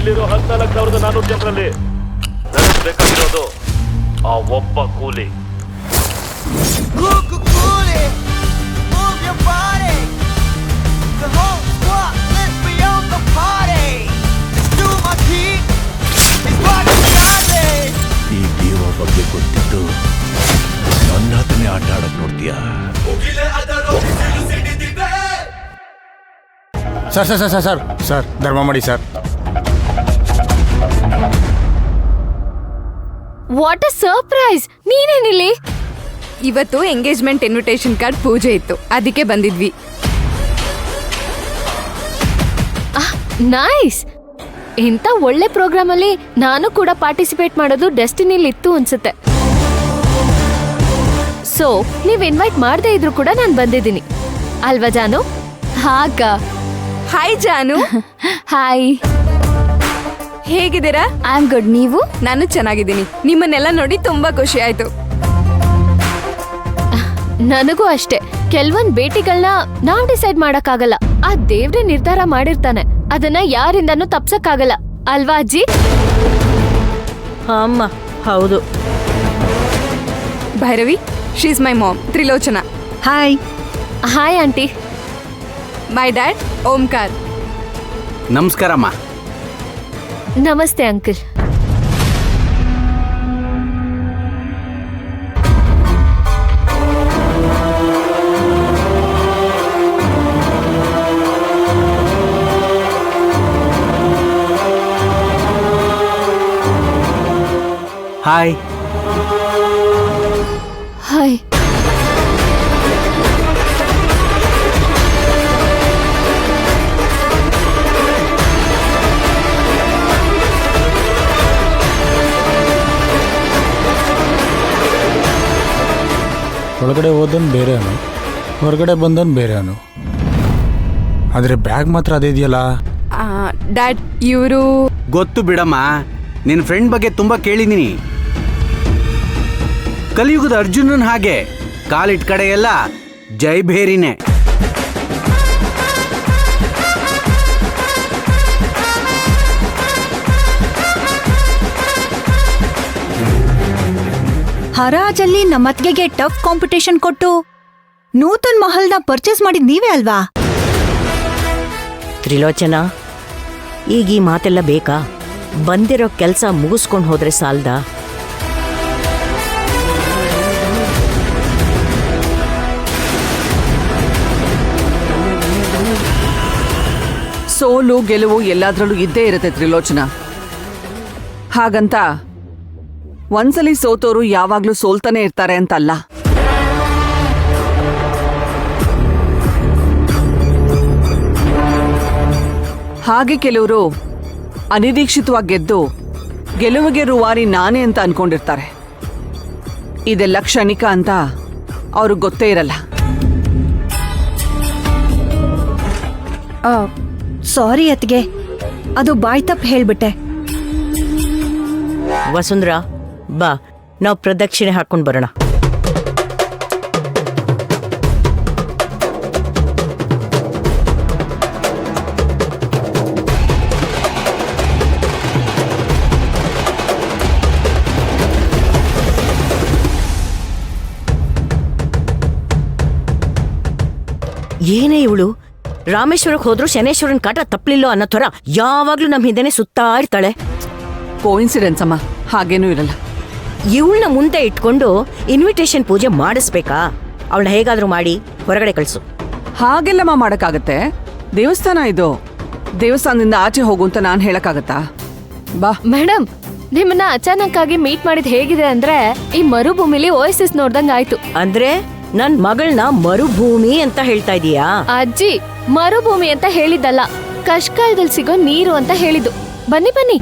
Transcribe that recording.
ಇಲ್ಲಿರೋ 14,400 ಜನರಲ್ಲಿ ನನಗೆ ಬೇಕಾಗಿರೋದು ಆ ಒಬ್ಬ ಕೂಲಿ. ಈ ಜೀವ ಬಗ್ಗೆ ಗೊತ್ತಿದ್ದು ನನ್ನ ಹತ್ರನೇ ಆಟ ಆಡಕ್ ನೋಡ್ತೀಯ? Sir sir sir sir sir ಧರ್ಮ ಮಾಡಿ ಸರ್. What a surprise! ನೀನೇನಿಲ್ಲಿ? ಇವತ್ತು ಎಂಗೇಜ್ಮೆಂಟ್ ಇನ್ವಿಟೇಷನ್ ಕಾರ್ಡ್ ಪೂಜೆ ಇತ್ತು, ಅದಕ್ಕೆ ಬಂದಿದ್ವಿ. ನೈಸ್. ಇಂಥ ಒಳ್ಳೆ ಪ್ರೋಗ್ರಾಮ್ ಅಲ್ಲಿ ನಾನು ಕೂಡ ಪಾರ್ಟಿಸಿಪೇಟ್ ಮಾಡೋದು ಡೆಸ್ಟಿನಿಲಿ ಇತ್ತು ಅನ್ಸುತ್ತೆ. ಸೊ ನೀವ್ ಇನ್ವೈಟ್ ಮಾಡದೇ ಇದ್ರು ಕೂಡ ನಾನು ಬಂದಿದ್ದೀನಿ ಅಲ್ವಾ ಜಾನು? ಹಾಗ ಹಾಯ್ ಜಾನು. ಹಾಯ್, ಹೇಗಿದ್ದೀರಾ? I am good. ನೀವು? ನಾನು ಚೆನ್ನಾಗಿದ್ದೀನಿ. ನಿಮ್ಮನ್ನೆಲ್ಲ ನೋಡಿ ತುಂಬಾ ಖುಷಿ ಆಯ್ತು. ನನಗೂ ಅಷ್ಟೇ. ಕೆಲವೊಂದ್ ಭೇಟಿಗಳನ್ನ ನಾವ್ ಡಿಸೈಡ್ ಮಾಡಕ್ಕಾಗಲ್ಲ, ಆ ದೇವ್ರೆ ನಿರ್ಧಾರ ಮಾಡಿರ್ತಾನೆ. ಅದನ್ನ ಯಾರಿಂದನೂ ತಪ್ಸಕ್ಕಾಗಲ್ಲ ಅಲ್ವಾ ಅಜ್ಜಿ? ಅಮ್ಮ ಹೌದು. Bhairavi, she is my mom, Trilochana. Hi. Hi aunty. My dad Omkar. ನಮಸ್ಕಾರಮ್ಮ. ನಮಸ್ತೆ ಅಂಕಲ್. ಹಾಯ್. ಹಾಯ್. ಒಳಗಡೆ ಹೋದನ್ ಬೇರೆ ಅವನು, ಹೊರಗಡೆ ಬಂದನ್ ಬೇರೆ ಅವನು. ಆದರೆ ಬ್ಯಾಗ್ ಮಾತ್ರ ಅದೇ ಇದೆಯಲ್ಲ. ಡ್ಯಾಡ್, ಇವರು ಗೊತ್ತು ಬಿಡಮ್ಮ, ನಿನ್ನ ಫ್ರೆಂಡ್ ಬಗ್ಗೆ ತುಂಬಾ ಕೇಳಿದೀನಿ. ಕಲಿಯುಗದ ಅರ್ಜುನನ್ ಹಾಗೆ ಕಾಲಿಟ್ ಕಡೆ ಎಲ್ಲ ಜೈ ಭೇರಿನೇ. ಹರಾಜಲ್ಲಿ ನಮ್ಮತ್ಗೆಗೆ ಟಫ್ ಕಾಂಪಿಟೇಷನ್ ಕೊಟ್ಟು ನೂತನ್ ಮಹಲ್ನ ಪರ್ಚೇಸ್ ಮಾಡಿದ್ ನೀವೇ ಅಲ್ವಾ? ತ್ರಿಲೋಚನಾ, ಈಗ ಈ ಮಾತೆಲ್ಲ ಬೇಕಾ? ಬಂದಿರೋ ಕೆಲಸ ಮುಗಿಸ್ಕೊಂಡು ಹೋದ್ರೆ ಸಾಲ್ದ? ಸೋಲು ಗೆಲುವು ಎಲ್ಲಾದ್ರಲ್ಲೂ ಇದ್ದೇ ಇರುತ್ತೆ ತ್ರಿಲೋಚನಾ. ಹಾಗಂತ ಒಂದ್ಸಲಿ ಸೋತೋರು ಯಾವಾಗ್ಲೂ ಸೋಲ್ತಾನೆ ಇರ್ತಾರೆ ಅಂತಲ್ಲ. ಹಾಗೆ ಕೆಲವರು ಅನಿರೀಕ್ಷಿತವಾಗಿ ಗೆದ್ದು ಗೆಲುವಿಗೆ ರೂವಾರಿ ನಾನೇ ಅಂತ ಅನ್ಕೊಂಡಿರ್ತಾರೆ. ಇದೆಲ್ಲ ಕ್ಷಣಿಕ ಅಂತ ಅವ್ರಿಗೆ ಗೊತ್ತೇ ಇರಲ್ಲ. ಸಾರಿ ಅತ್ಗೆ, ಅದು ಬಾಯ್ ತಪ್ಪು ಹೇಳ್ಬಿಟ್ಟೆ. ವಸುಂಧರಾ, ಬಾ ನಾವು ಪ್ರದಕ್ಷಿಣೆ ಹಾಕೊಂಡು ಬರೋಣ. ಏನೇ ಇವಳು ರಾಮೇಶ್ವರಕ್ಕೆ ಹೋದ್ರು ಶನೇಶ್ವರನ್ ಕಾಟ ತಪ್ಪಲಿಲ್ಲೋ ಅನ್ನೋ ಥರ ಯಾವಾಗ್ಲೂ ನಮ್ಮ ಹಿಂದೆನೆ ಸುತ್ತಾ ಇರ್ತಾಳೆ. ಕೋಇನ್ಸಿಡೆನ್ಸ್ ಅಮ್ಮ, ಹಾಗೇನೂ ಇರಲ್ಲ. ಇವಳನ್ನ ಮುಂದೆ ಇಟ್ಕೊಂಡು ಇನ್ವಿಟೇಷನ್ ಪೂಜೆ ಮಾಡಿಸ್ಬೇಕಾ? ಅವಳನ್ನ ಹೇಗಾದ್ರೂ ಮಾಡಿ ಹೊರಗಡೆ ಕಳಿಸು. ಹಾಗೆಲ್ಲಮ್ಮ ಮಾಡಕ್ಕಾಗತ್ತೆ? ದೇವಸ್ಥಾನ ಇದು, ದೇವಸ್ಥಾನದಿಂದ ಆಚೆ ಹೋಗು ಅಂತ ನಾನು ಹೇಳಕ್ಕಾಗತ್ತಾ? ಬಾ. ಮೇಡಮ್, ನಿಮ್ಮನ್ನ ಅಚಾನಕ್ ಆಗಿ ಮೀಟ್ ಮಾಡಿದ್ ಹೇಗಿದೆ ಅಂದ್ರೆ ಈ ಮರುಭೂಮಿಲಿ ಓಯಸಿಸ್ ನೋಡ್ದಂಗ್ ಆಯ್ತು. ಅಂದ್ರೆ ನನ್ ಮಗಳನ್ನ ಮರುಭೂಮಿ ಅಂತ ಹೇಳ್ತಾ ಇದೀಯಾ? ಅಜ್ಜಿ, ಮರುಭೂಮಿ ಅಂತ ಹೇಳಿದ್ದಲ್ಲ, ಕಷ್ಕಾಲದಲ್ಲಿ ಸಿಗೋ ನೀರು ಅಂತ ಹೇಳಿದ್ದು. ಬನ್ನಿ ಬನ್ನಿ.